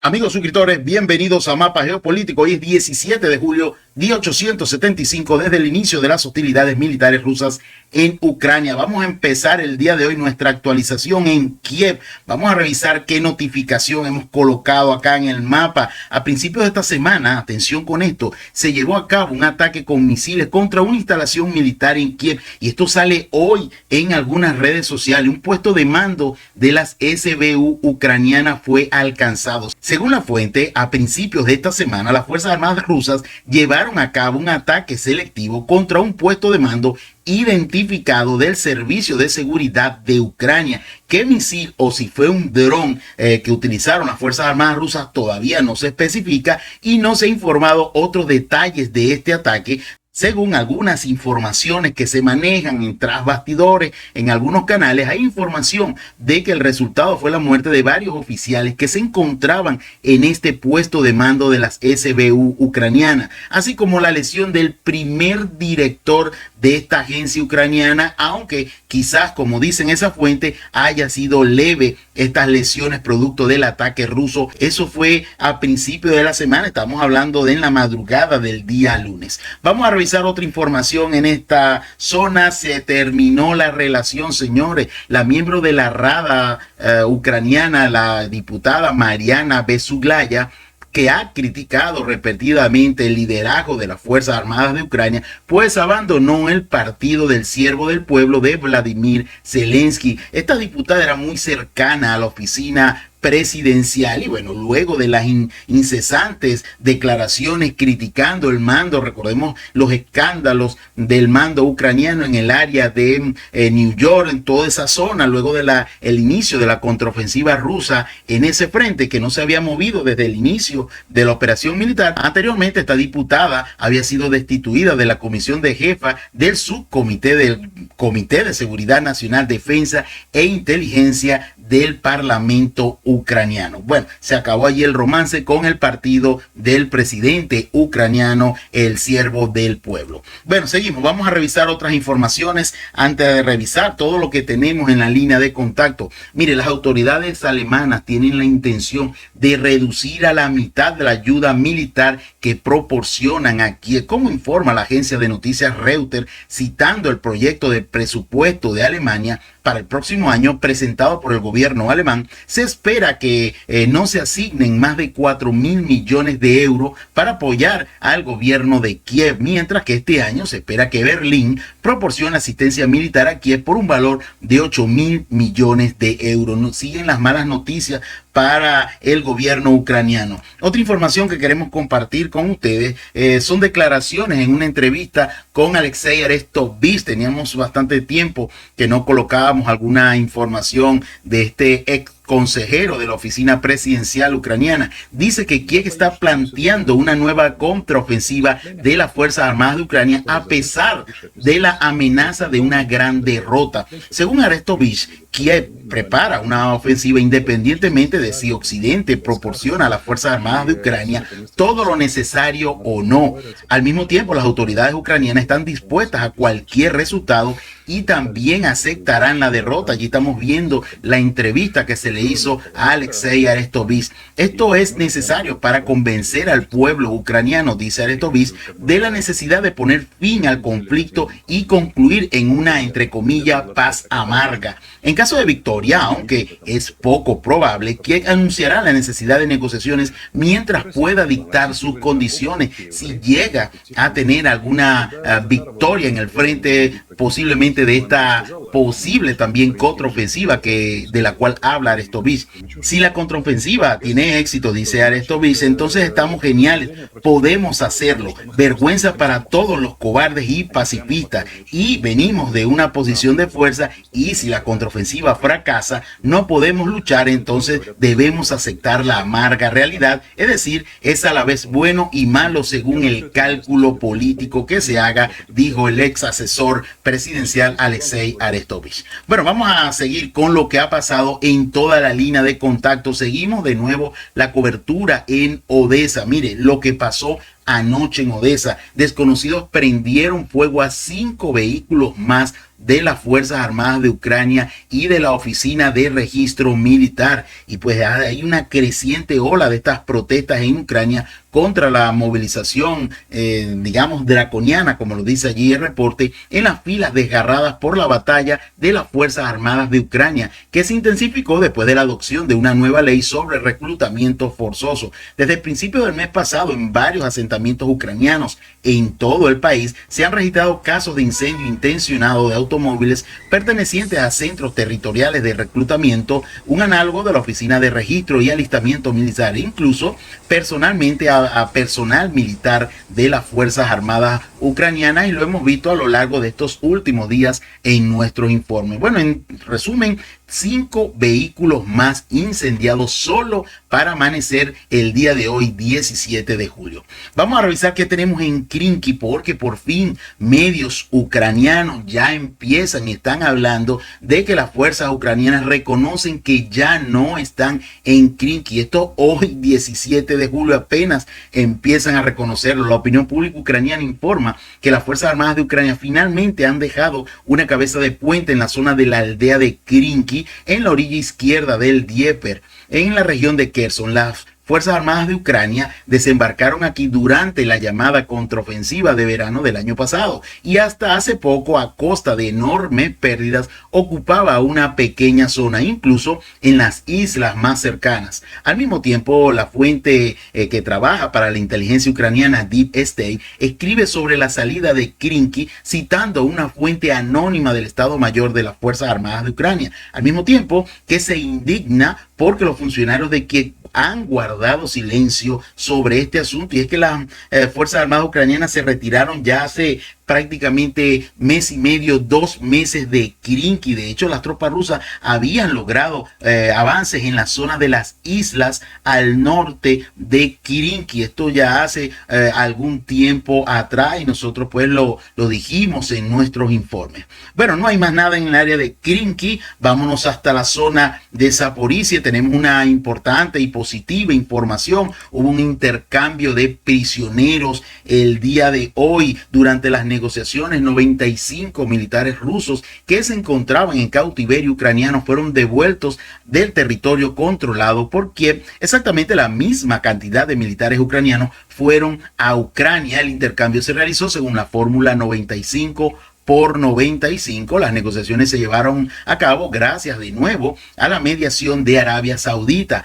Amigos suscriptores, bienvenidos a Mapa Geopolítico. Hoy es 17 de julio, día 875 desde el inicio de las hostilidades militares rusas en Ucrania. Vamos a empezar el día de hoy nuestra actualización en Kiev. Vamos a revisar qué notificación hemos colocado acá en el mapa. A principios de esta semana, atención con esto, se llevó a cabo un ataque con misiles contra una instalación militar en Kiev. Y esto sale hoy en algunas redes sociales. Un puesto de mando de las SBU ucranianas fue alcanzado. Según la fuente, a principios de esta semana, las Fuerzas Armadas rusas llevaron a cabo un ataque selectivo contra un puesto de mando identificado del Servicio de Seguridad de Ucrania. ¿Qué misil o si fue un dron que utilizaron las Fuerzas Armadas rusas todavía no se especifica y no se ha informado otros detalles de este ataque? Según algunas informaciones que se manejan en tras bastidores en algunos canales, hay información de que el resultado fue la muerte de varios oficiales que se encontraban en este puesto de mando de las SBU ucranianas, así como la lesión del primer director de esta agencia ucraniana, aunque quizás, como dicen esa fuente, haya sido leve estas lesiones producto del ataque ruso. Eso fue a principio de la semana, estamos hablando de en la madrugada del día lunes. Vamos a revisar otra información en esta zona. Se terminó la relación, señores. La miembro de la Rada ucraniana, la diputada Mariana Besuglaya, que ha criticado repetidamente el liderazgo de las Fuerzas Armadas de Ucrania, pues abandonó el partido del Siervo del Pueblo de Vladimir Zelensky. Esta diputada era muy cercana a la oficina presidencial y bueno, luego de las incesantes declaraciones criticando el mando, recordemos los escándalos del mando ucraniano en el área de New York, en toda esa zona, luego de el inicio de la contraofensiva rusa en ese frente que no se había movido desde el inicio de la operación militar. Anteriormente esta diputada había sido destituida de la comisión de jefa del subcomité del Comité de Seguridad Nacional, Defensa e Inteligencia del Parlamento ucraniano. Bueno, se acabó allí el romance con el partido del presidente ucraniano, el Siervo del Pueblo. Bueno, seguimos. Vamos a revisar otras informaciones antes de revisar todo lo que tenemos en la línea de contacto. Mire, las autoridades alemanas tienen la intención de reducir a la mitad de la ayuda militar que proporcionan aquí, como informa la agencia de noticias Reuters, citando el proyecto de presupuesto de Alemania para el próximo año presentado por el gobierno alemán. Se espera que no se asignen más de 4.000 millones de euros para apoyar al gobierno de Kiev, mientras que este año se espera que Berlín proporcione asistencia militar a Kiev por un valor de 8.000 millones de euros. Siguen las malas noticias para el gobierno ucraniano. Otra información que queremos compartir con ustedes son declaraciones en una entrevista con Alexei Arestovich. Teníamos bastante tiempo que no colocábamos alguna información de este ex consejero de la oficina presidencial ucraniana. Dice que Kiev está planteando una nueva contraofensiva de las Fuerzas Armadas de Ucrania a pesar de la amenaza de una gran derrota. Según Arestovich, Kiev prepara una ofensiva independientemente de si Occidente proporciona a las Fuerzas Armadas de Ucrania todo lo necesario o no. Al mismo tiempo, las autoridades ucranianas están dispuestas a cualquier resultado y también aceptarán la derrota. Allí estamos viendo la entrevista que se le hizo a Alexei Arestovich. Esto es necesario para convencer al pueblo ucraniano, dice Arestovich, de la necesidad de poner fin al conflicto y concluir en una, entre comillas, paz amarga. En caso de victoria, aunque es poco probable, Kiev anunciará la necesidad de negociaciones mientras pueda dictar sus condiciones. Si llega a tener alguna victoria en el frente, posiblemente de esta posible también contraofensiva de la cual habla Arestovich. Si la contraofensiva tiene éxito, dice Arestovich, entonces estamos geniales, podemos hacerlo. Vergüenza para todos los cobardes y pacifistas, y venimos de una posición de fuerza, y si la contraofensiva fracasa, no podemos luchar, entonces debemos aceptar la amarga realidad, es decir, es a la vez bueno y malo según el cálculo político que se haga, dijo el ex asesor presidencial Alexei Arestovich. Bueno, vamos a seguir con lo que ha pasado en toda la línea de contacto. Seguimos de nuevo la cobertura en Odessa. Mire lo que pasó anoche en Odessa. Desconocidos prendieron fuego a 5 vehículos más de las Fuerzas Armadas de Ucrania y de la Oficina de Registro Militar. Y pues hay una creciente ola de estas protestas en Ucrania contra la movilización, digamos, draconiana, como lo dice allí el reporte, en las filas desgarradas por la batalla de las Fuerzas Armadas de Ucrania, que se intensificó después de la adopción de una nueva ley sobre reclutamiento forzoso. Desde el principio del mes pasado, en varios asentamientos ucranianos en todo el país, se han registrado casos de incendio intencionado de automóviles pertenecientes a centros territoriales de reclutamiento, un análogo de la Oficina de Registro y Alistamiento Militar, e incluso personalmente a personal militar de las Fuerzas Armadas ucranianas, y lo hemos visto a lo largo de estos últimos días en nuestro informe. Bueno, en resumen, 5 vehículos más incendiados solo para amanecer el día de hoy, 17 de julio. Vamos a revisar qué tenemos en Krinky, porque por fin medios ucranianos ya empiezan y están hablando de que las fuerzas ucranianas reconocen que ya no están en Krinky. Esto hoy, 17 de julio, apenas empiezan a reconocerlo. La opinión pública ucraniana informa que las Fuerzas Armadas de Ucrania finalmente han dejado una cabeza de puente en la zona de la aldea de Krinky, en la orilla izquierda del Dnieper, en la región de Kherson. Las Fuerzas Armadas de Ucrania desembarcaron aquí durante la llamada contraofensiva de verano del año pasado, y hasta hace poco, a costa de enormes pérdidas, ocupaba una pequeña zona, incluso en las islas más cercanas. Al mismo tiempo, la fuente que trabaja para la inteligencia ucraniana, Deep State, escribe sobre la salida de Krinky citando una fuente anónima del Estado Mayor de las Fuerzas Armadas de Ucrania, al mismo tiempo que se indigna porque los funcionarios de Kiev han guardado silencio sobre este asunto. Y es que las Fuerzas Armadas ucranianas se retiraron ya hace prácticamente mes y medio, 2 meses de Krinky. De hecho, las tropas rusas habían logrado avances en la zona de las islas al norte de Krinky. Esto ya hace algún tiempo atrás, y nosotros pues lo dijimos en nuestros informes. Bueno, no hay más nada en el área de Krinky. Vámonos hasta la zona de Zaporizhia. Tenemos una importante y positiva información. Hubo un intercambio de prisioneros el día de hoy. Durante las negociaciones, 95 militares rusos que se encontraban en cautiverio ucraniano fueron devueltos del territorio controlado por Kiev. Exactamente la misma cantidad de militares ucranianos fueron a Ucrania. El intercambio se realizó según la fórmula 95 por 95. Las negociaciones se llevaron a cabo gracias de nuevo a la mediación de Arabia Saudita.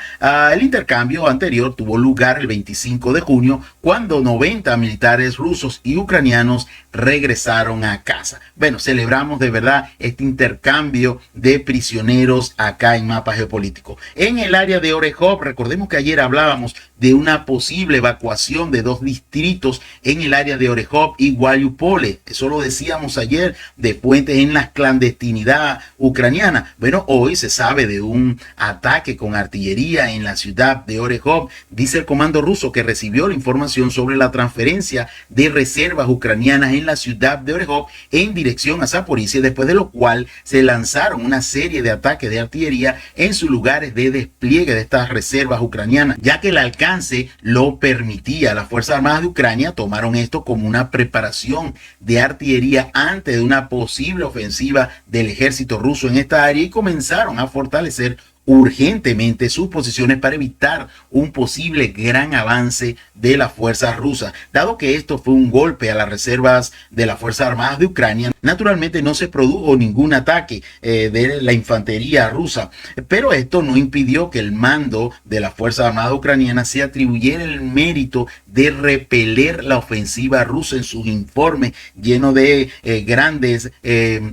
El intercambio anterior tuvo lugar el 25 de junio, cuando 90 militares rusos y ucranianos regresaron a casa. Bueno, celebramos de verdad este intercambio de prisioneros acá en Mapa Geopolítico. En el área de Orejov, recordemos que ayer hablábamos de una posible evacuación de 2 distritos en el área de Orejov y Mariupol. Eso lo decíamos ayer, de puentes en la clandestinidad ucraniana. Bueno, hoy se sabe de un ataque con artillería en la ciudad de Orejov. Dice el comando ruso que recibió la información sobre la transferencia de reservas ucranianas en la ciudad de Orejov en dirección a Zaporizhia, después de lo cual se lanzaron una serie de ataques de artillería en sus lugares de despliegue de estas reservas ucranianas, ya que el alcance lo permitía. Las Fuerzas Armadas de Ucrania tomaron esto como una preparación de artillería antes de una posible ofensiva del ejército ruso en esta área, y comenzaron a fortalecer urgentemente sus posiciones para evitar un posible gran avance de las fuerzas rusas. Dado que esto fue un golpe a las reservas de las Fuerzas Armadas de Ucrania, naturalmente no se produjo ningún ataque de la infantería rusa, pero esto no impidió que el mando de las Fuerzas Armadas ucranianas se atribuyera el mérito de repeler la ofensiva rusa. En sus informes llenos de grandes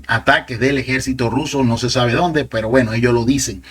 ataques del ejército ruso, no se sabe dónde, pero bueno, ellos lo dicen.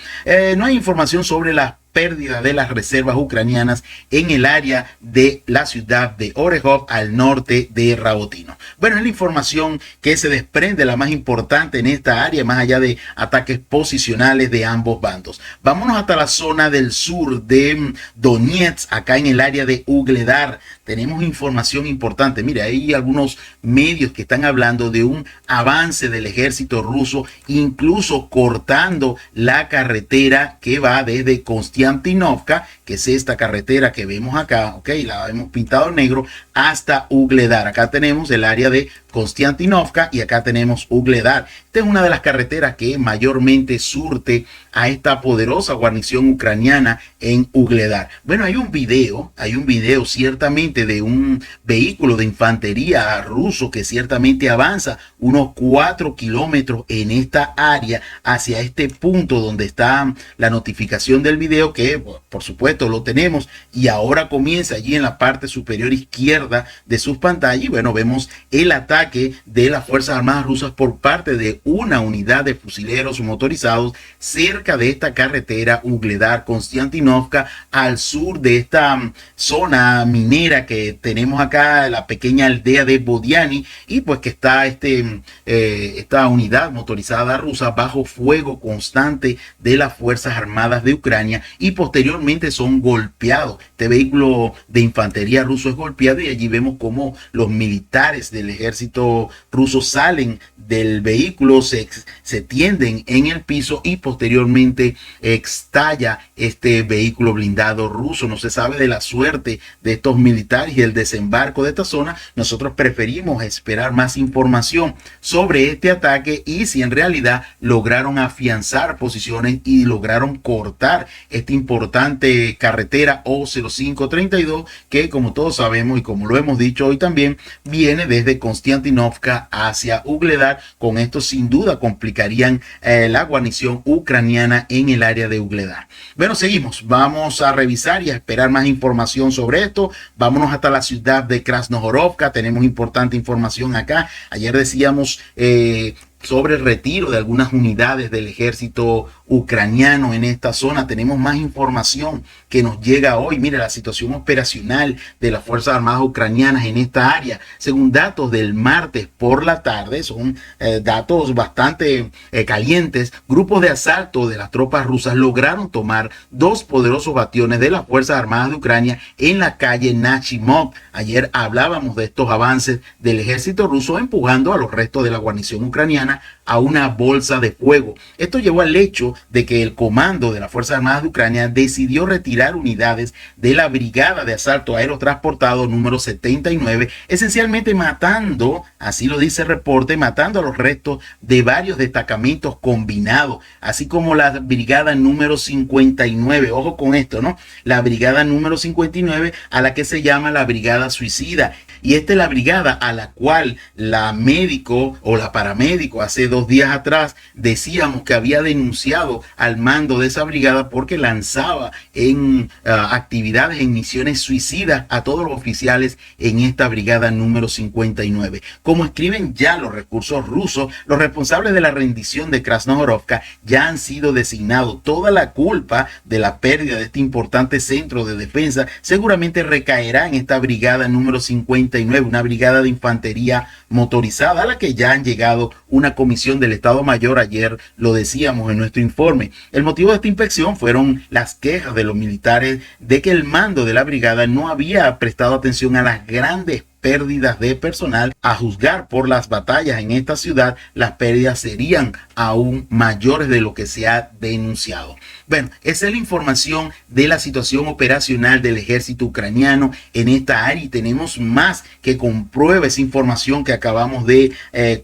No hay información sobre la pérdida de las reservas ucranianas en el área de la ciudad de Orejov al norte de Rabotino. Bueno, es la información que se desprende, la más importante en esta área, más allá de ataques posicionales de ambos bandos. Vámonos hasta la zona del sur de Donetsk, acá en el área de Ugledar. Tenemos información importante. Mira, hay algunos medios que están hablando de un avance del ejército ruso, incluso cortando la carretera que va desde Konstantinopla Kostiantinovka, que es esta carretera que vemos acá, ok, la hemos pintado en negro, hasta Ugledar. Acá tenemos el área de Kostiantinovka y acá tenemos Ugledar. Esta es una de las carreteras que mayormente surte a esta poderosa guarnición ucraniana en Ugledar. Bueno, hay un video ciertamente de un vehículo de infantería ruso que ciertamente avanza unos 4 kilómetros en esta área hacia este punto donde está la notificación del video, que por supuesto lo tenemos, y ahora comienza allí en la parte superior izquierda de sus pantallas. Y bueno, vemos el ataque de las Fuerzas Armadas rusas por parte de una unidad de fusileros motorizados cerca de esta carretera Ugledar-Kostiantinovka, al sur de esta zona minera que tenemos acá, la pequeña aldea de Bodiani, y pues que está esta unidad motorizada rusa bajo fuego constante de las Fuerzas Armadas de Ucrania, y posteriormente son golpeados. Este vehículo de infantería ruso es golpeado y allí vemos cómo los militares del ejército ruso salen del vehículo, se tienden en el piso y posteriormente estalla este vehículo blindado ruso. No se sabe de la suerte de estos militares y el desembarco de esta zona. Nosotros preferimos esperar más información sobre este ataque y si en realidad lograron afianzar posiciones y lograron cortar esta importante carretera O0532, que como todos sabemos y como lo hemos dicho hoy también, viene desde Kostiantinovka hacia Ugledar. Con esto sin duda complicarían la guarnición ucraniana en el área de Ugledar. Bueno, seguimos, vamos a revisar y a esperar más información sobre esto. Vámonos hasta la ciudad de Krasnohorovka, tenemos importante información acá. Ayer decíamos sobre el retiro de algunas unidades del ejército ucraniano en esta zona. Tenemos más información que nos llega hoy. Mire, la situación operacional de las Fuerzas Armadas ucranianas en esta área, según datos del martes por la tarde, son datos bastante calientes. Grupos de asalto de las tropas rusas lograron tomar 2 poderosos bastiones de las Fuerzas Armadas de Ucrania en la calle Nachimov. Ayer hablábamos de estos avances del ejército ruso empujando a los restos de la guarnición ucraniana a una bolsa de fuego. Esto llevó al hecho de que el comando de las Fuerzas Armadas de Ucrania decidió retirar unidades de la Brigada de Asalto Aerotransportado número 79, esencialmente matando, así lo dice el reporte, matando a los restos de varios destacamentos combinados, así como la Brigada número 59. Ojo con esto, ¿no? La Brigada número 59, a la que se llama la Brigada Suicida. Y esta es la brigada a la cual la médico o la paramédico hace 2 días atrás decíamos que había denunciado al mando de esa brigada porque lanzaba en actividades, en misiones suicidas a todos los oficiales en esta brigada número 59. Como escriben ya los recursos rusos, los responsables de la rendición de Krasnohorovka ya han sido designados. Toda la culpa de la pérdida de este importante centro de defensa seguramente recaerá en esta brigada número 59, una brigada de infantería motorizada a la que ya han llegado una comisión del Estado Mayor. Ayer lo decíamos en nuestro informe. El motivo de esta inspección fueron las quejas de los militares de que el mando de la brigada no había prestado atención a las grandes pérdidas de personal. A juzgar por las batallas en esta ciudad, las pérdidas serían aún mayores de lo que se ha denunciado. Bueno, esa es la información de la situación operacional del ejército ucraniano en esta área y tenemos más que comprueba esa información que acabamos de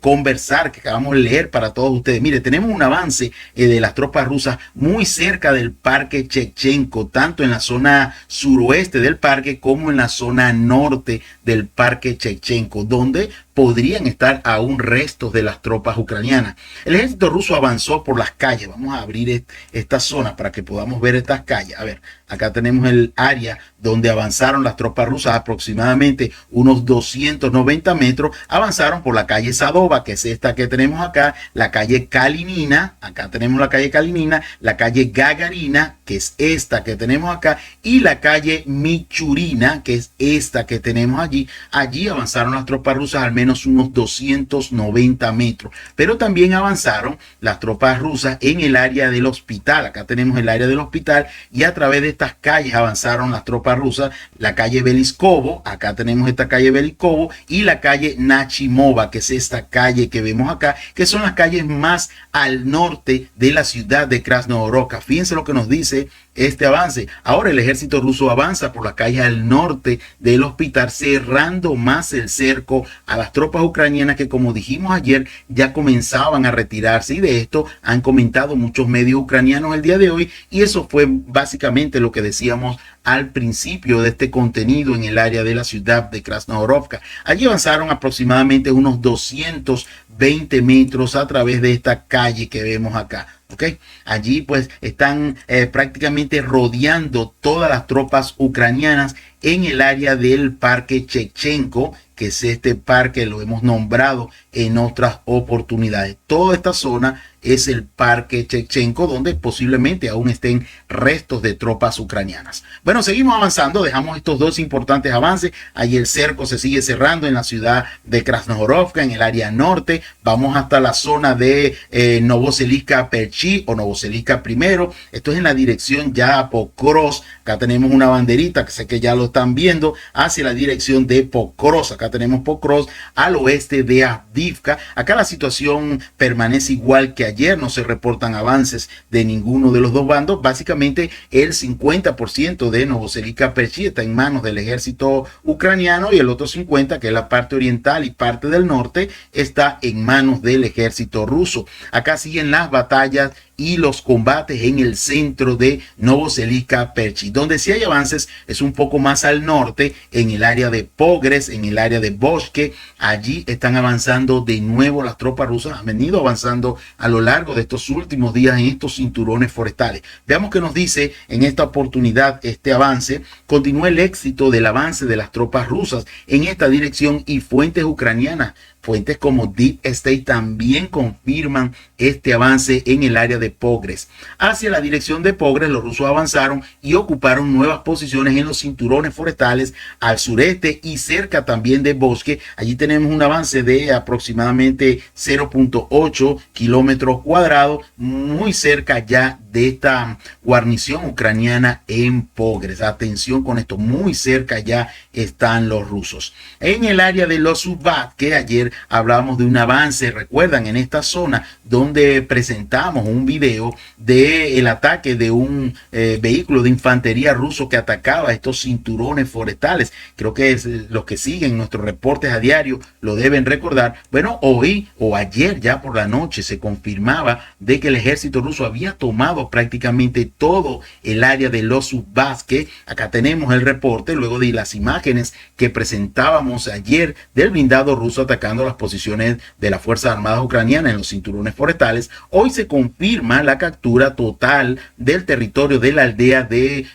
conversar, que acabamos de leer para todos ustedes. Mire, tenemos un avance de las tropas rusas muy cerca del parque Chekchenko, tanto en la zona suroeste del parque como en la zona norte del parque Chekchenko, donde podrían estar aún restos de las tropas ucranianas. El ejército ruso avanzó por las calles. Vamos a abrir esta zona para que podamos ver estas calles. A ver, acá tenemos el área donde avanzaron las tropas rusas, aproximadamente unos 290 metros. Avanzaron por la calle Sadova, que es esta que tenemos acá, la calle Kalinina, acá tenemos la calle Kalinina, la calle Gagarina, que es esta que tenemos acá, y la calle Michurina, que es esta que tenemos allí. Allí avanzaron las tropas rusas al menos unos 290 metros, pero también avanzaron las tropas rusas en el área del hospital. Acá tenemos el área del hospital y a través de estas calles avanzaron las tropas rusas, la calle Beliskovo, acá tenemos esta calle Beliskovo y la calle Nachimova, que es esta calle que vemos acá, que son las calles más al norte de la ciudad de Krasnohorovka. Fíjense lo que nos dice este avance. Ahora el ejército ruso avanza por la calle al norte del hospital, cerrando más el cerco a las tropas ucranianas que, como dijimos ayer, ya comenzaban a retirarse, y de esto han comentado muchos medios ucranianos el día de hoy, y eso fue básicamente lo que decíamos al principio de este contenido en el área de la ciudad de Krasnohorovka. Allí avanzaron aproximadamente unos 220 metros a través de esta calle que vemos acá. Okay. Allí pues están prácticamente rodeando todas las tropas ucranianas en el área del parque Shevchenko, que es este parque, lo hemos nombrado en otras oportunidades. Toda esta zona es el parque Shevchenko, donde posiblemente aún estén restos de tropas ucranianas. Bueno, seguimos avanzando, dejamos estos dos importantes avances. Ahí el cerco se sigue cerrando en la ciudad de Krasnohorovka, en el área norte. Vamos hasta la zona de Novoseliska-Perchi o Novoseliska primero. Esto es en la dirección ya a Pokrovsk. Acá tenemos una banderita que sé que ya lo están viendo, hacia la dirección de Pokrovsk. Acá tenemos Pokrovsk al oeste de Avdiivka. Acá la situación permanece igual que ayer, no se reportan avances de ninguno de los dos bandos. Básicamente el 50% de Novoseliska-Perchi está en manos del ejército ucraniano, y el otro 50%, que es la parte oriental y parte del norte, está en manos del ejército ruso. Acá siguen las batallas y los combates en el centro de Novoseliska-Perchi. Donde sí hay avances es un poco más al norte, en el área de Pogres, en el área de Bosque. Allí están avanzando de nuevo las tropas rusas, han venido avanzando a lo largo de estos últimos días en estos cinturones forestales. Veamos qué nos dice en esta oportunidad este avance. Continúa el éxito del avance de las tropas rusas en esta dirección, y fuentes ucranianas, fuentes como Deep State, también confirman este avance en el área de Pogres. Hacia la dirección de Pogres, los rusos avanzaron y ocuparon nuevas posiciones en los cinturones forestales al sureste y cerca también de Bosque. Allí tenemos un avance de aproximadamente 0.8 kilómetros cuadrados, muy cerca ya de esta guarnición ucraniana en Pogres. Atención con esto, muy cerca ya están los rusos. En el área de Losubak, que ayer hablábamos de un avance, recuerdan, en esta zona donde presentamos un video del ataque de un vehículo de infantería ruso que atacaba estos cinturones forestales. Creo que los que siguen nuestros reportes a diario lo deben recordar. Bueno, hoy o ayer ya por la noche se confirmaba de que el ejército ruso había tomado prácticamente todo el área de Losubak. Acá tenemos el reporte luego de las imágenes que presentábamos ayer del blindado ruso atacando las posiciones de las Fuerzas Armadas ucranianas en los cinturones forestales. Hoy se confirma la captura total del territorio de la aldea de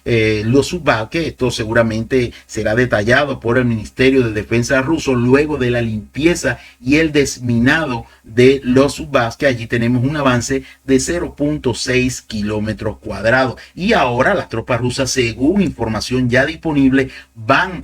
Losubak. Esto seguramente será detallado por el Ministerio de Defensa ruso luego de la limpieza y el desminado de Losubak, que allí tenemos un avance de 0.6 kilómetros cuadrados. Y ahora las tropas rusas, según información ya disponible, van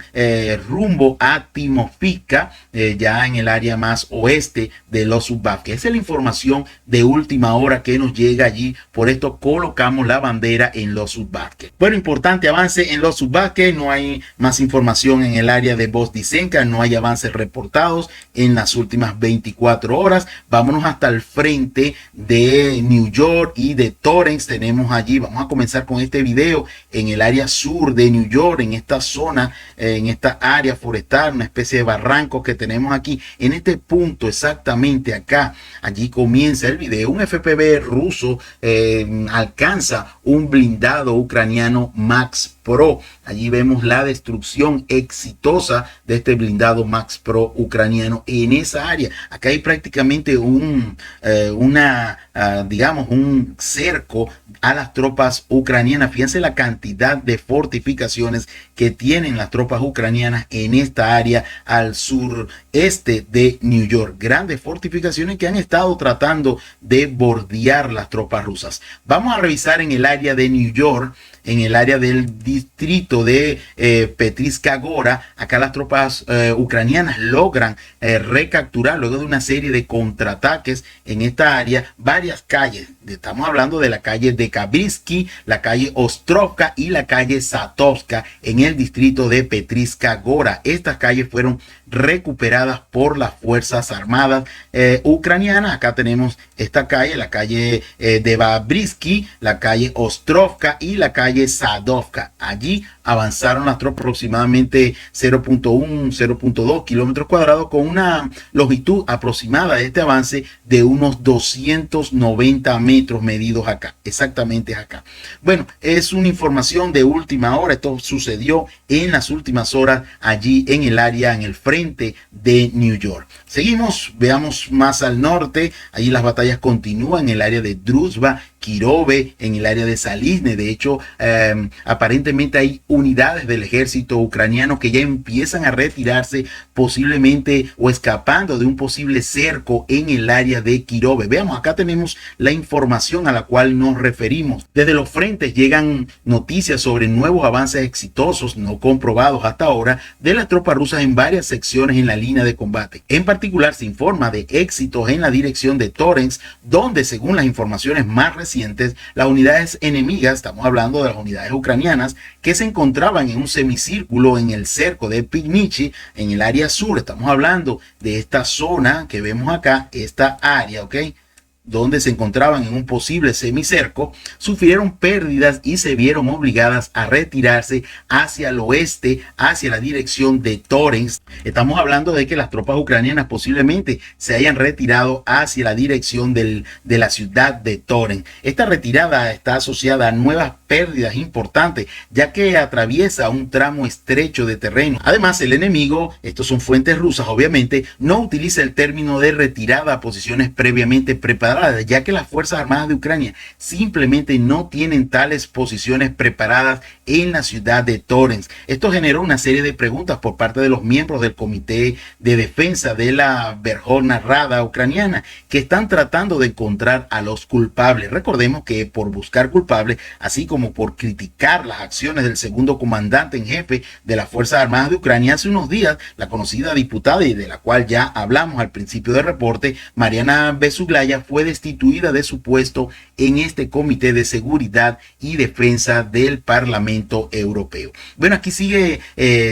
rumbo a Timofivka, ya en el área más oeste de Losubak, que esa es la información de última hora que nos llega allí. Por esto colocamos la bandera en Losubak. Bueno, importante avance en Losubak. No hay más información en el área de Vozditsenka, no hay avances reportados en las últimas 24 horas. Vámonos hasta el frente de New York y de Torrance. Tenemos allí, vamos a comenzar con este video en el área sur de New York, en esta zona, en esta área forestal, una especie de barranco que tenemos aquí, en este punto exactamente acá. Allí comienza el video. Un FPV ruso alcanza un blindado ucraniano Max Pro. Allí vemos la destrucción exitosa de este blindado Max Pro ucraniano en esa área. Acá hay prácticamente digamos, un cerco a las tropas ucranianas. Fíjense la cantidad de fortificaciones que tienen las tropas ucranianas en esta área al sureste de New York. Grandes fortificaciones que han estado tratando de bordear las tropas rusas. Vamos a revisar en el área de New York, en el área del distrito de Petriska Gora. Acá las tropas ucranianas logran recapturar, luego de una serie de contraataques en esta área, varias calles Estamos hablando de la calle Dekabrisky, la calle Ostrovka y la calle Satovska en el distrito de Petriska Gora. Estas calles fueron recuperadas por las Fuerzas Armadas ucranianas. Acá tenemos esta calle, la calle Dekabrisky, la calle Ostrovka y la calle Sadovka. Allí avanzaron las tropas aproximadamente 0.1, 0.2 kilómetros cuadrados con una longitud aproximada de este avance de unos 290 metros medidos acá, exactamente acá. Bueno, es una información de última hora. Esto sucedió en las últimas horas allí en el área, en el frente de New York. Seguimos, veamos más al norte. Allí las batallas continúan en el área de Druzhba, Kirove, en el área de Salisne. De hecho, aparentemente hay unidades del ejército ucraniano que ya empiezan a retirarse, posiblemente o escapando de un posible cerco en el área de Kirove. Veamos, acá tenemos la información a la cual nos referimos. Desde los frentes llegan noticias sobre nuevos avances exitosos no comprobados hasta ahora de las tropas rusas en varias secciones en la línea de combate. En particular, se informa de éxitos en la dirección de Torens, donde, según las informaciones más recientes, las unidades enemigas, estamos hablando de las unidades ucranianas, que se encontraban en un semicírculo en el cerco de Pivnichi, en el área sur. Estamos hablando de esta zona que vemos acá, esta área, ¿ok?, donde se encontraban en un posible semicerco, sufrieron pérdidas y se vieron obligadas a retirarse hacia el oeste, hacia la dirección de Torens. Estamos hablando de que las tropas ucranianas posiblemente se hayan retirado hacia la dirección de la ciudad de Torens. Esta retirada está asociada a nuevas pérdidas importantes, ya que atraviesa un tramo estrecho de terreno. Además, el enemigo, estos son fuentes rusas obviamente, no utiliza el término de retirada a posiciones previamente preparadas, ya que las Fuerzas Armadas de Ucrania simplemente no tienen tales posiciones preparadas en la ciudad de Torens. Esto generó una serie de preguntas por parte de los miembros del Comité de Defensa de la Verkhovna Rada ucraniana, que están tratando de encontrar a los culpables. Recordemos que por buscar culpables, así como por criticar las acciones del segundo comandante en jefe de las Fuerzas Armadas de Ucrania, hace unos días la conocida diputada, y de la cual ya hablamos al principio del reporte, Mariana Besuglaya, fue destituida de su puesto en este Comité de Seguridad y Defensa del Parlamento Europeo. Bueno, aquí sigue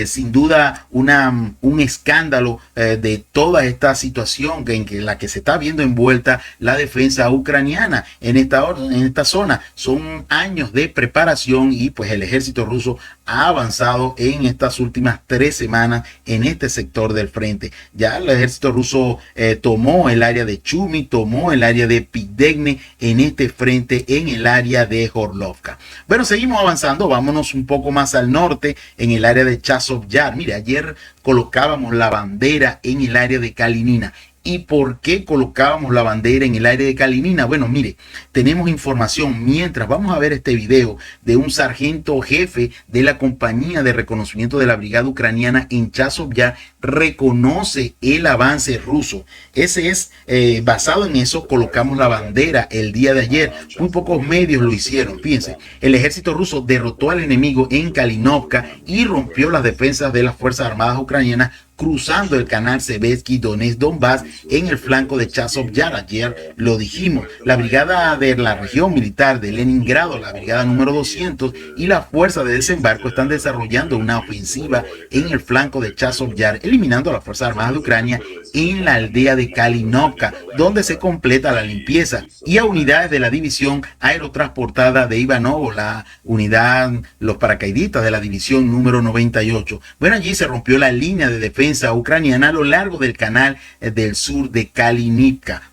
sin duda un escándalo de toda esta situación en la que se está viendo envuelta la defensa ucraniana en esta zona. Son años de preparación y pues el ejército ruso ha avanzado en estas últimas 3 semanas en este sector del frente. Ya el ejército ruso tomó el área de Chumi, tomó el área de Pigdegne en este frente, en el área de Horlovka. Bueno, seguimos avanzando, vámonos un poco más al norte, en el área de Chazov Yar. Mire, ayer colocábamos la bandera en el área de Kalinina. ¿Y por qué colocábamos la bandera en el área de Kalinina? Bueno, mire, tenemos información mientras vamos a ver este video de un sargento jefe de la compañía de reconocimiento de la brigada ucraniana en Chazov Yar, reconoce el avance ruso. Ese es, basado en eso, colocamos la bandera el día de ayer. Muy pocos medios lo hicieron. Fíjense, el ejército ruso derrotó al enemigo en Kalinovka y rompió las defensas de las Fuerzas Armadas ucranianas, cruzando el canal Sevetsky Donetsk-Donbass en el flanco de Chazov Yar. Ayer lo dijimos, la brigada de la región militar de Leningrado, la brigada número 200 y la fuerza de desembarco están desarrollando una ofensiva en el flanco de Chazov Yar, eliminando a las Fuerzas Armadas de Ucrania en la aldea de Kalinovka, donde se completa la limpieza, y a unidades de la división aerotransportada de Ivanovo, la unidad, los paracaidistas de la división número 98. Bueno, allí se rompió la línea de defensa ucraniana a lo largo del canal del sur de Kalinivka.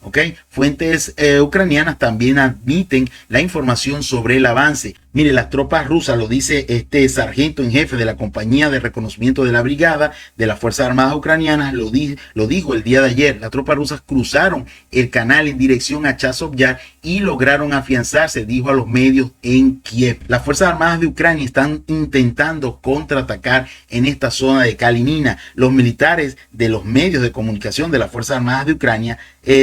Fuentes ucranianas también admiten la información sobre el avance. Mire, las tropas rusas, lo dice este sargento en jefe de la compañía de reconocimiento de la brigada de las Fuerzas Armadas ucranianas, lo dijo el día de ayer. Las tropas rusas cruzaron el canal en dirección a Chazov Yar y lograron afianzarse, dijo a los medios en Kiev. Las Fuerzas Armadas de Ucrania están intentando contraatacar en esta zona de Kalinina. Los militares de los medios de comunicación de las Fuerzas Armadas de Ucrania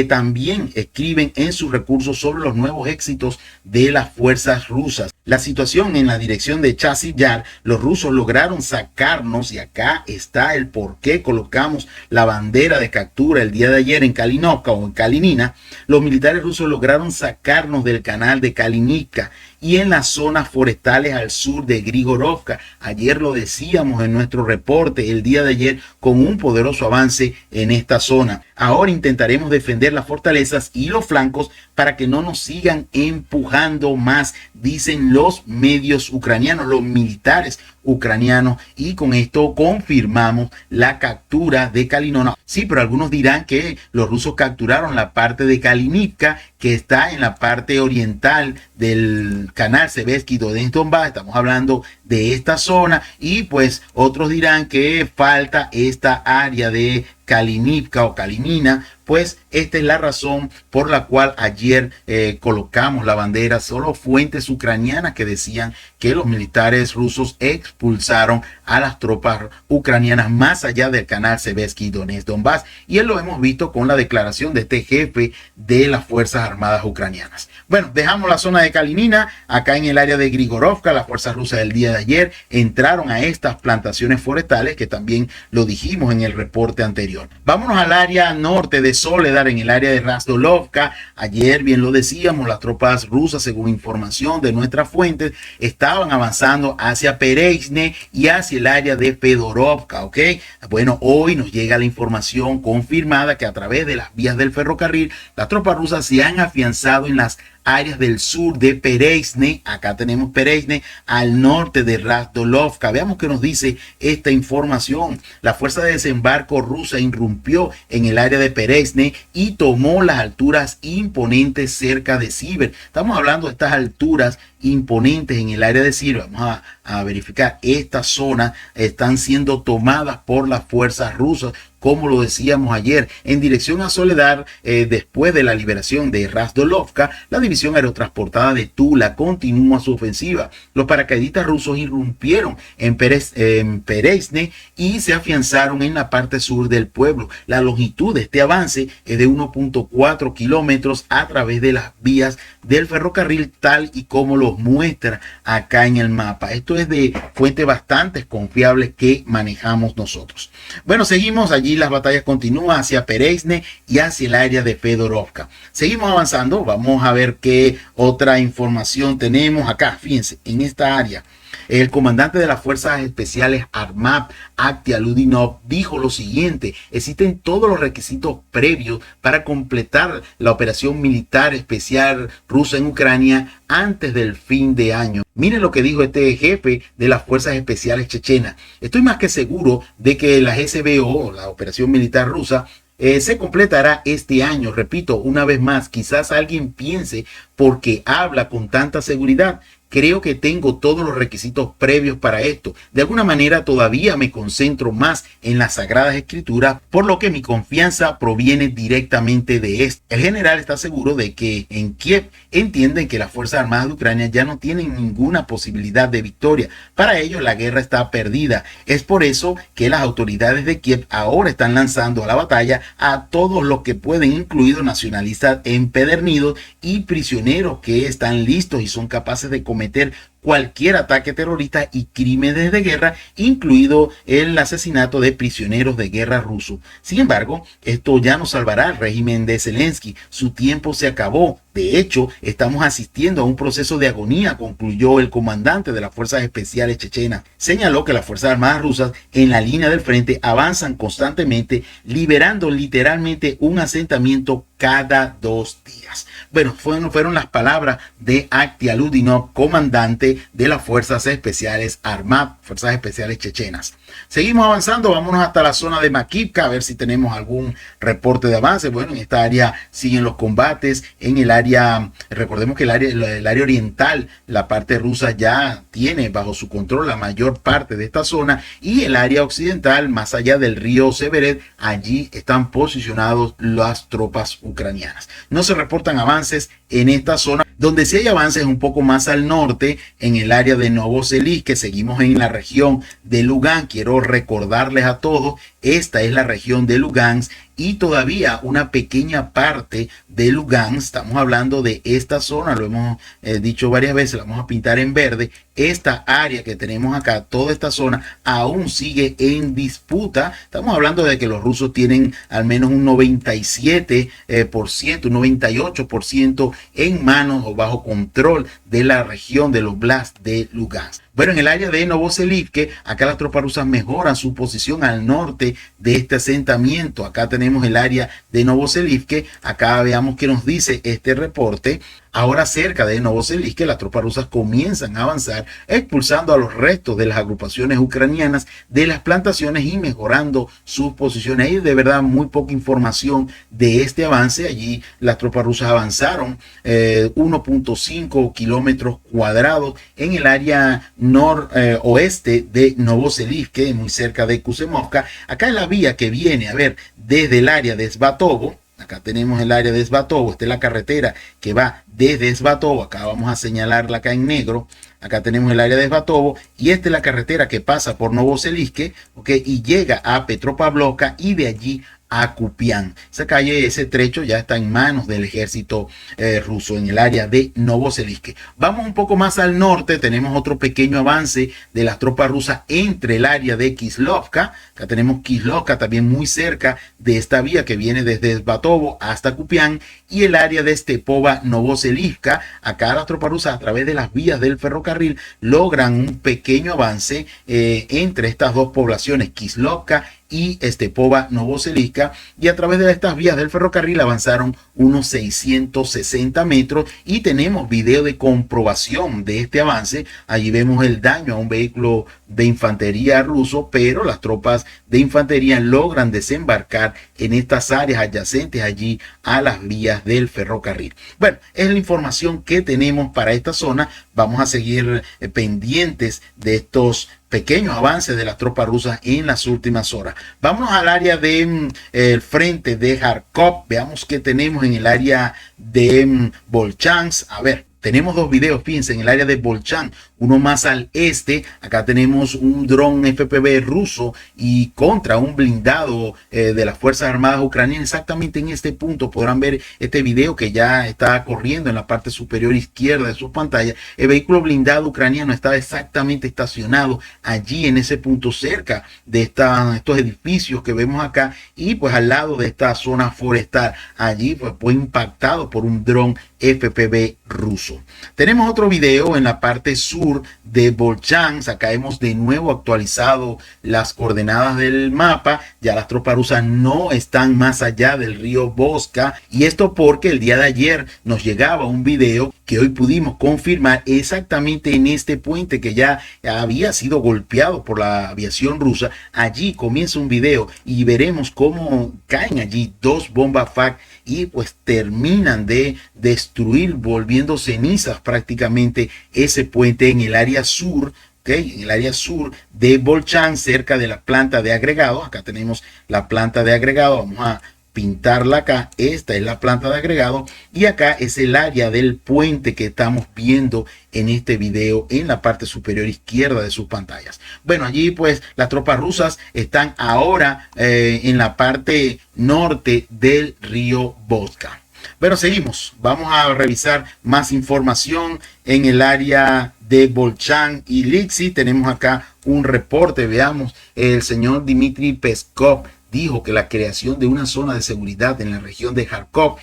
también escriben en sus recursos sobre los nuevos éxitos de las fuerzas rusas. La situación en la dirección de Chasiv Yar, los rusos lograron sacarnos, y acá está el por qué colocamos la bandera de captura el día de ayer en Kalinovka o en Kalinina. Los militares rusos lograron sacarnos del canal de Kalinivka y en las zonas forestales al sur de Grigorovka. Ayer lo decíamos en nuestro reporte el día de ayer, con un poderoso avance en esta zona. Ahora intentaremos defender las fortalezas y los flancos para que no nos sigan empujando más, dicen los medios ucranianos, los militares ucranianos, y con esto confirmamos la captura de Kalinona. Sí, pero algunos dirán que los rusos capturaron la parte de Kalinivka, que está en la parte oriental del canal Seversky Donetsk-Donbas. Estamos hablando de esta zona, y pues otros dirán que falta esta área de Kalinivka o Kalinina. Pues esta es la razón por la cual ayer colocamos la bandera. Solo fuentes ucranianas que decían que los militares rusos expulsaron a las tropas ucranianas más allá del canal Seversky Donetsk-Donbas, y lo hemos visto con la declaración de este jefe de las Fuerzas Armadas ucranianas. Bueno, dejamos la zona de Kalinina. Acá en el área de Grigorovka, las fuerzas rusas el día de ayer entraron a estas plantaciones forestales, que también lo dijimos en el reporte anterior. Vámonos al área norte de Soledar, en el área de Razdolovka. Ayer, bien lo decíamos, las tropas rusas, según información de nuestras fuentes, estaban avanzando hacia Pereizne y hacia el área de Fedorovka, ¿ok? Bueno, hoy nos llega la información confirmada que a través de las vías del ferrocarril, las tropas rusas se han afianzado en las áreas del sur de Pereizne. Acá tenemos Pereizne, al norte de Razdolovka. Veamos qué nos dice esta información. La fuerza de desembarco rusa irrumpió en el área de Pereizne y tomó las alturas imponentes cerca de Siver. Estamos hablando de estas alturas imponentes en el área de Siver. Vamos a verificar. Estas zonas están siendo tomadas por las fuerzas rusas, como lo decíamos ayer, en dirección a Soledar. Después de la liberación de Razdolovka, la división aerotransportada de Tula continúa su ofensiva. Los paracaidistas rusos irrumpieron en Pereizne y se afianzaron en la parte sur del pueblo. La longitud de este avance es de 1.4 kilómetros a través de las vías del ferrocarril, tal y como los muestra acá en el mapa. Esto es de fuentes bastante confiables que manejamos nosotros. Bueno, seguimos allí. Las batallas continúan hacia Pereizne y hacia el área de Fedorovka. Seguimos avanzando. Vamos a ver qué otra información tenemos acá. Fíjense, en esta área, el comandante de las Fuerzas Especiales Armap, Aktialudinov, dijo lo siguiente: existen todos los requisitos previos para completar la operación militar especial rusa en Ucrania antes del fin de año. Miren lo que dijo este jefe de las Fuerzas Especiales Chechenas: estoy más que seguro de que la GSBO, la operación militar rusa, se completará este año. Repito una vez más, quizás alguien piense porque habla con tanta seguridad. Creo que tengo todos los requisitos previos para esto. De alguna manera todavía me concentro más en las Sagradas Escrituras, por lo que mi confianza proviene directamente de esto. El general está seguro de que en Kiev entienden que las Fuerzas Armadas de Ucrania ya no tienen ninguna posibilidad de victoria. Para ellos la guerra está perdida. Es por eso que las autoridades de Kiev ahora están lanzando a la batalla a todos los que pueden, incluidos nacionalistas empedernidos y prisioneros que están listos y son capaces de cometer cualquier ataque terrorista y crímenes de guerra, incluido el asesinato de prisioneros de guerra rusos. Sin embargo, esto ya no salvará al régimen de Zelensky. Su tiempo se acabó. De hecho, estamos asistiendo a un proceso de agonía, concluyó el comandante de las Fuerzas Especiales Chechenas. Señaló que las Fuerzas Armadas rusas en la línea del frente avanzan constantemente, liberando literalmente un asentamiento cada 2 días. Bueno, fueron las palabras de Aktialudinov, comandante de las Fuerzas Especiales Armad, Fuerzas Especiales Chechenas. Seguimos avanzando, vámonos hasta la zona de Makivka a ver si tenemos algún reporte de avance. Bueno, en esta área siguen los combates. En el área, recordemos que el área oriental, la parte rusa ya tiene bajo su control la mayor parte de esta zona, y el área occidental, más allá del río Severed, allí están posicionados las tropas ucranianas. No se reportan avances en esta zona. Donde sí hay avances un poco más al norte, en el área de Novoselisk, que seguimos en la región de Lugansk. Quiero recordarles a todos, esta es la región de Lugansk y todavía una pequeña parte de Lugansk. Estamos hablando de esta zona, lo hemos dicho varias veces, la vamos a pintar en verde. Esta área que tenemos acá, toda esta zona, aún sigue en disputa. Estamos hablando de que los rusos tienen al menos un 97%, un 98% en manos o bajo control de la región del Oblast de Lugansk. Bueno, en el área de Novoselivsk, acá las tropas rusas mejoran su posición al norte de este asentamiento. Acá tenemos el área de Novoselivsk. Acá veamos qué nos dice este reporte. Ahora cerca de Novoselivsk, las tropas rusas comienzan a avanzar, expulsando a los restos de las agrupaciones ucranianas de las plantaciones y mejorando sus posiciones. Hay de verdad muy poca información de este avance. Allí las tropas rusas avanzaron 1.5 kilómetros cuadrados en el área noroeste de Novoselivsk, muy cerca de Kusemovka. Acá es la vía que viene, a ver, desde el área de Svatovo. Acá tenemos el área de Svatovo, esta es la carretera que va desde Svatovo, acá vamos a señalarla acá en negro. Acá tenemos el área de Svatovo y esta es la carretera que pasa por Novoselivsk, ¿okay? Y llega a Petropavlovka y de allí a Kupián. Esa calle, ese trecho ya está en manos del ejército ruso en el área de Novoselivsk. Vamos un poco más al norte, tenemos otro pequeño avance de las tropas rusas entre el área de Kislovka. Acá tenemos Kislovka también muy cerca de esta vía que viene desde Svatovo hasta Kupián, y el área de Stepova Novoselivsk. Acá las tropas rusas a través de las vías del ferrocarril logran un pequeño avance entre estas dos poblaciones, Kislovka y Stepova Novoselivsk, y a través de estas vías del ferrocarril avanzaron unos 660 metros y tenemos video de comprobación de este avance. Allí vemos el daño a un vehículo de infantería ruso, pero las tropas de infantería logran desembarcar en estas áreas adyacentes allí a las vías del ferrocarril. Bueno, es la información que tenemos para esta zona. Vamos a seguir pendientes de estos pequeños avances de las tropas rusas en las últimas horas. Vámonos al área de el frente de Kharkov. Veamos qué tenemos en el área de Volchansk. A ver, tenemos dos videos, fíjense, en el área de Volchansk, uno más al este. Acá tenemos un dron FPV ruso y contra un blindado de las Fuerzas Armadas ucranianas. Exactamente en este punto podrán ver este video que ya está corriendo en la parte superior izquierda de su pantalla. El vehículo blindado ucraniano estaba exactamente estacionado allí en ese punto, cerca de estos edificios que vemos acá, y pues al lado de esta zona forestal. Allí pues fue impactado por un dron FPV ruso. Tenemos otro video en la parte sur de Volchansk. Acá hemos de nuevo actualizado las coordenadas del mapa. Ya las tropas rusas no están más allá del río Voska, y esto porque el día de ayer nos llegaba un video que hoy pudimos confirmar exactamente en este puente que ya había sido golpeado por la aviación rusa. Allí comienza un video y veremos cómo caen allí dos bombas FAK y pues terminan de destruir, volviendo cenizas prácticamente ese puente en el área sur. En el área sur de Volchansk, cerca de la planta de agregado. Acá tenemos la planta de agregado, vamos a pintarla acá. Esta es la planta de agregado y acá es el área del puente que estamos viendo en este video en la parte superior izquierda de sus pantallas. Bueno, allí pues las tropas rusas están ahora en la parte norte del río Voska. Pero seguimos, vamos a revisar más información en el área de Volchansk y Lixi. Tenemos acá un reporte, veamos. El señor Dmitry Peskov dijo que la creación de una zona de seguridad en la región de Kharkov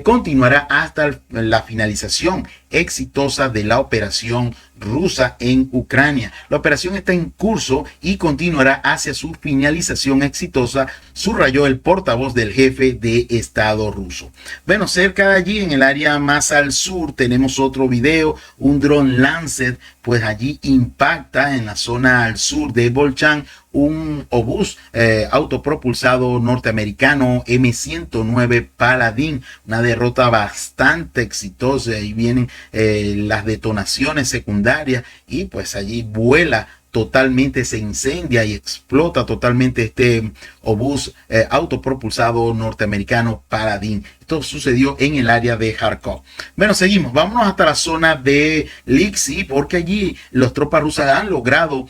continuará hasta la finalización exitosa de la operación rusa en Ucrania. La operación está en curso y continuará hacia su finalización exitosa, subrayó el portavoz del jefe de Estado ruso. Bueno, cerca de allí, en el área más al sur, tenemos otro video. Un dron Lancet, pues allí impacta en la zona al sur de Volchansk un obús autopropulsado norteamericano M109 Paladin. Una derrota bastante exitosa. Ahí vienen las detonaciones secundarias y pues allí vuela totalmente, se incendia y explota totalmente este obús autopropulsado norteamericano Paladin. Esto sucedió en el área de Kharkov. Bueno, seguimos. Vámonos hasta la zona de Liksi, porque allí las tropas rusas han logrado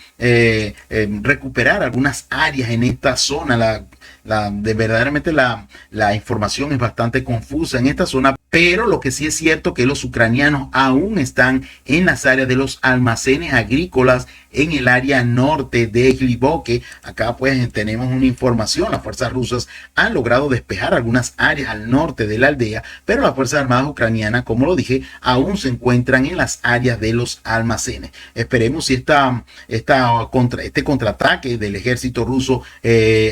recuperar algunas áreas en esta zona. Verdaderamente la información es bastante confusa en esta zona, pero lo que sí es cierto que los ucranianos aún están en las áreas de los almacenes agrícolas en el área norte de Gliboke. Acá pues tenemos una información. Las fuerzas rusas han logrado despejar algunas áreas al norte de la aldea, pero las fuerzas armadas ucranianas, como lo dije, aún se encuentran en las áreas de los almacenes. Esperemos si este contraataque del ejército ruso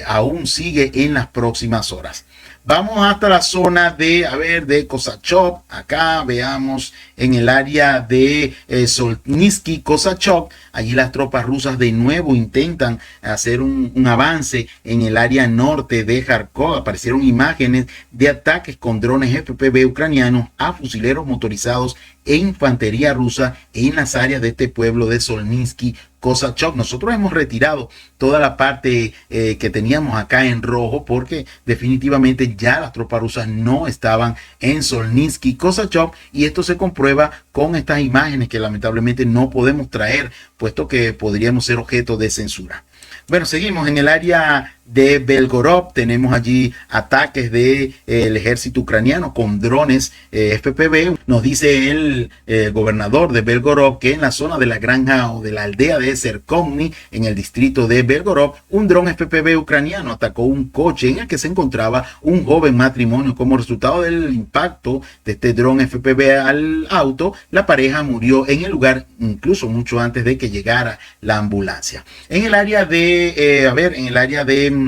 aún sigue en las próximas horas. Vamos hasta la zona de Kosachov. Acá veamos en el área de Solnitsky, Kosachov. Allí las tropas rusas de nuevo intentan hacer un avance en el área norte de Kharkov. Aparecieron imágenes de ataques con drones FPV ucranianos a fusileros motorizados e infantería rusa en las áreas de este pueblo de Solnitsky, Kosachov. Nosotros hemos retirado toda la parte que teníamos acá en rojo, porque definitivamente ya las tropas rusas no estaban en Solnitsky, Kosachov, y esto se comprueba con estas imágenes que lamentablemente no podemos traer, puesto que podríamos ser objeto de censura. Bueno, seguimos en el área de Belgorod. Tenemos allí ataques del ejército ucraniano con drones FPV. Nos dice el gobernador de Belgorod que en la zona de la granja o de la aldea de Serkomny, en el distrito de Belgorod, un dron FPV ucraniano atacó un coche en el que se encontraba un joven matrimonio. Como resultado del impacto de este dron FPV al auto, la pareja murió en el lugar, incluso mucho antes de que llegara la ambulancia. En el área de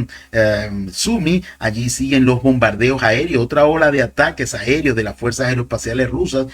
Sumy, allí siguen los bombardeos aéreos. Otra ola de ataques aéreos de las fuerzas aeroespaciales rusas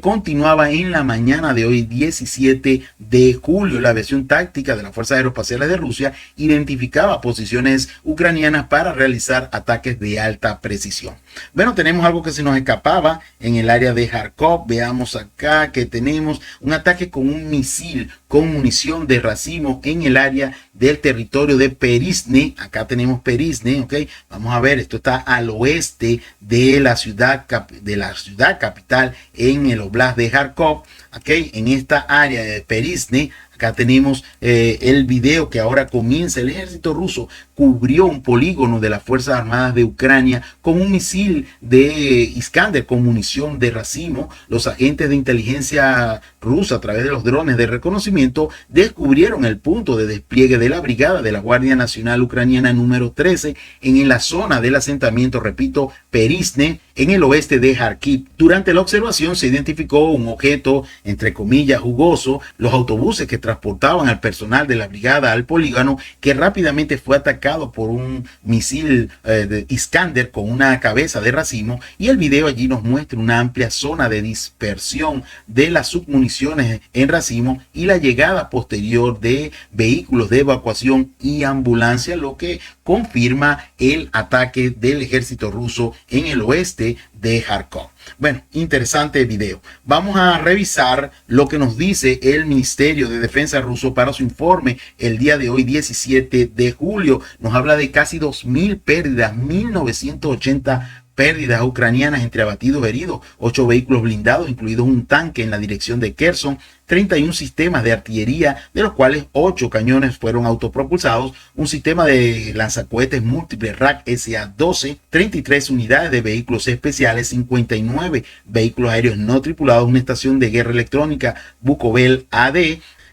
continuaba en la mañana de hoy, 17 de julio. La versión táctica de las fuerzas aeroespaciales de Rusia identificaba posiciones ucranianas para realizar ataques de alta precisión. Bueno, tenemos algo que se nos escapaba en el área de Kharkov. Veamos acá que tenemos un ataque con un misil con munición de racimo en el área del territorio de Perizne. Acá tenemos Perizne, ok. Vamos a ver, esto está al oeste de la ciudad capital en el Oblast de Kharkov, ok. En esta área de Perizne, acá tenemos el video que ahora comienza. El ejército ruso cubrió un polígono de las Fuerzas Armadas de Ucrania con un misil de Iskander con munición de racimo. Los agentes de inteligencia rusa, a través de los drones de reconocimiento, descubrieron el punto de despliegue de la brigada de la Guardia Nacional Ucraniana número 13 en la zona del asentamiento, repito, Perizne, en el oeste de Kharkiv. Durante la observación se identificó un objeto, entre comillas, jugoso. Los autobuses que transportaban al personal de la brigada al polígono, que rápidamente fue atacado por un misil de Iskander con una cabeza de racimo, y el video allí nos muestra una amplia zona de dispersión de las submuniciones en racimo y la llegada posterior de vehículos de evacuación y ambulancia, lo que confirma el ataque del ejército ruso en el oeste de Kharkov. Bueno, interesante video. Vamos a revisar lo que nos dice el Ministerio de Defensa ruso para su informe el día de hoy, 17 de julio. Nos habla de casi 2.000 pérdidas, 1.980 pérdidas ucranianas entre abatidos y heridos, 8 vehículos blindados, incluidos un tanque en la dirección de Kherson, 31 sistemas de artillería, de los cuales 8 cañones fueron autopropulsados, un sistema de lanzacohetes múltiple RAC SA-12, 33 unidades de vehículos especiales, 59 vehículos aéreos no tripulados, una estación de guerra electrónica Bukovel AD,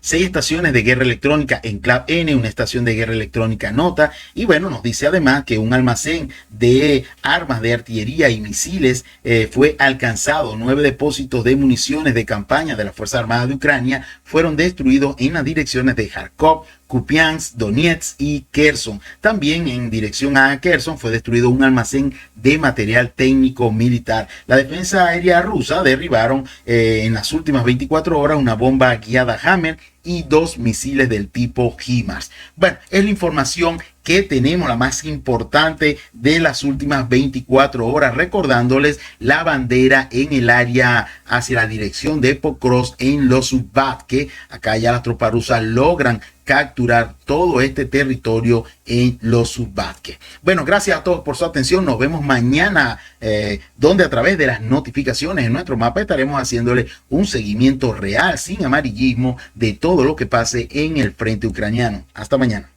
6 estaciones de guerra electrónica Enclav N, una estación de guerra electrónica Nota, y bueno, nos dice además que un almacén de armas de artillería y misiles fue alcanzado. 9 depósitos de municiones de campaña de las Fuerzas Armadas de Ucrania fueron destruidos en las direcciones de Kharkov, Kupiansk, Donetsk y Kherson. También en dirección a Kherson fue destruido un almacén de material técnico militar. La defensa aérea rusa derribaron en las últimas 24 horas una bomba guiada Hammer y 2 misiles del tipo HIMARS. Bueno, es la información que tenemos, la más importante de las últimas 24 horas, recordándoles la bandera en el área hacia la dirección de Pokrovsk en los Subbat, que acá ya las tropas rusas logran capturar todo este territorio en los Subasques. Bueno, gracias a todos por su atención. Nos vemos mañana, donde a través de las notificaciones en nuestro mapa estaremos haciéndole un seguimiento real, sin amarillismo, de todo lo que pase en el frente ucraniano. Hasta mañana.